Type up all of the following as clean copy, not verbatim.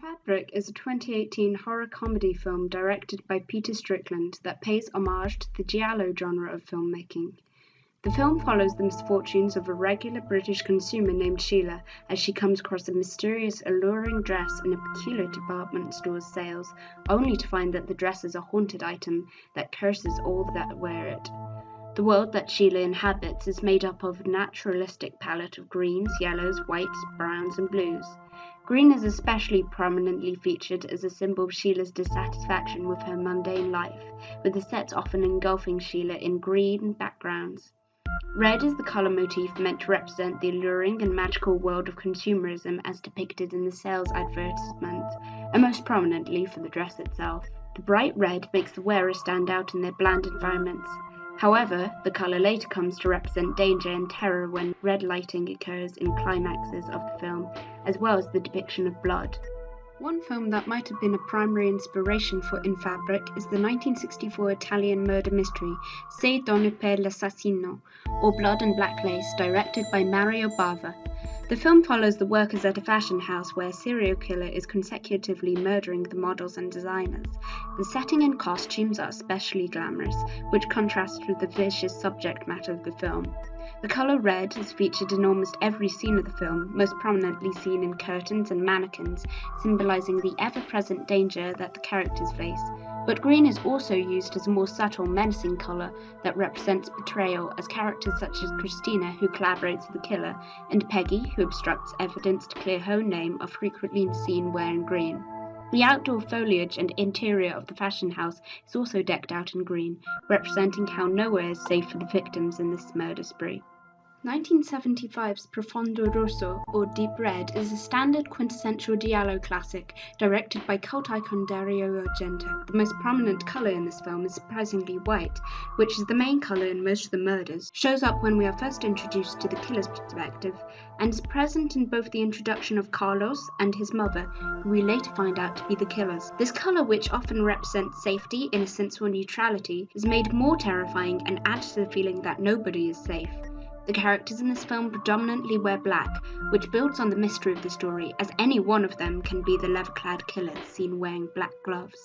Fabric is a 2018 horror comedy film directed by Peter Strickland that pays homage to the Giallo genre of filmmaking. The film follows the misfortunes of a regular British consumer named Sheila as she comes across a mysterious, alluring dress in a peculiar department store's sales, only to find that the dress is a haunted item that curses all that wear it. The world that Sheila inhabits is made up of a naturalistic palette of greens, yellows, whites, browns, and blues. Green is especially prominently featured as a symbol of Sheila's dissatisfaction with her mundane life, with the sets often engulfing Sheila in green backgrounds. Red is the color motif meant to represent the alluring and magical world of consumerism as depicted in the sales advertisements, and most prominently for the dress itself. The bright red makes the wearer stand out in their bland environments. However, the color later comes to represent danger and terror when red lighting occurs in climaxes of the film, as well as the depiction of blood. One film that might have been a primary inspiration for In Fabric is the 1964 Italian murder mystery Se donne per l'assassino, or Blood and Black Lace, directed by Mario Bava. The film follows the workers at a fashion house where a serial killer is consecutively murdering the models and designers. The setting and costumes are especially glamorous, which contrasts with the vicious subject matter of the film. The color red is featured in almost every scene of the film, most prominently seen in curtains and mannequins, symbolizing the ever-present danger that the characters face. But green is also used as a more subtle, menacing color that represents betrayal, as characters such as Christina, who collaborates with the killer, and Peggy, who obstructs evidence to clear her name, are frequently seen wearing green. The outdoor foliage and interior of the fashion house is also decked out in green, representing how nowhere is safe for the victims in this murder spree. 1975's Profondo Rosso, or Deep Red, is a standard quintessential Giallo classic, directed by cult icon Dario Argento. The most prominent color in this film is surprisingly white, which is the main color in most of the murders, shows up when we are first introduced to the killer's perspective, and is present in both the introduction of Carlos and his mother, who we later find out to be the killers. This color, which often represents safety, innocence, or neutrality, is made more terrifying and adds to the feeling that nobody is safe. The characters in this film predominantly wear black, which builds on the mystery of the story, as any one of them can be the leather-clad killer seen wearing black gloves.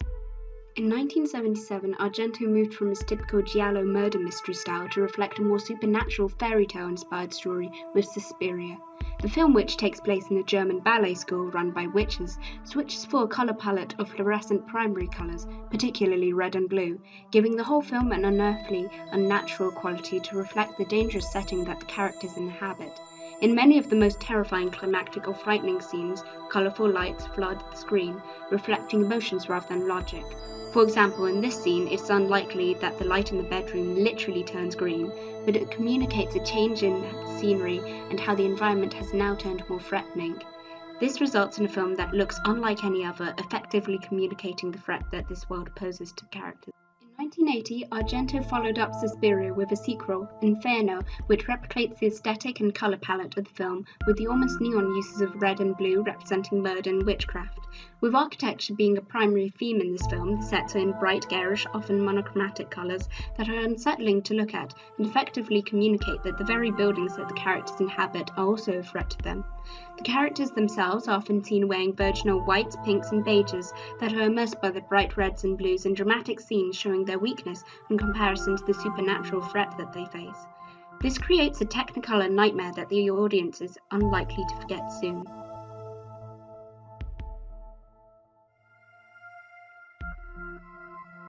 In 1977, Argento moved from his typical Giallo murder mystery style to reflect a more supernatural fairy tale-inspired story with Suspiria. The film, which takes place in a German ballet school run by witches, switches for a color palette of fluorescent primary colors, particularly red and blue, giving the whole film an unearthly, unnatural quality to reflect the dangerous setting that the characters inhabit. In many of the most terrifying, climactic, or frightening scenes, colorful lights flood the screen, reflecting emotions rather than logic. For example, in this scene, it's unlikely that the light in the bedroom literally turns green, but it communicates a change in scenery and how the environment has now turned more threatening. This results in a film that looks unlike any other, effectively communicating the threat that this world poses to characters. In 1980, Argento followed up Suspiria with a sequel, Inferno, which replicates the aesthetic and color palette of the film, with the almost neon uses of red and blue representing murder and witchcraft. With architecture being a primary theme in this film, the sets are in bright, garish, often monochromatic colors that are unsettling to look at and effectively communicate that the very buildings that the characters inhabit are also a threat to them. The characters themselves are often seen wearing virginal whites, pinks, and beiges that are immersed by the bright reds and blues in dramatic scenes showing their weakness in comparison to the supernatural threat that they face. This creates a technicolor nightmare that the audience is unlikely to forget soon.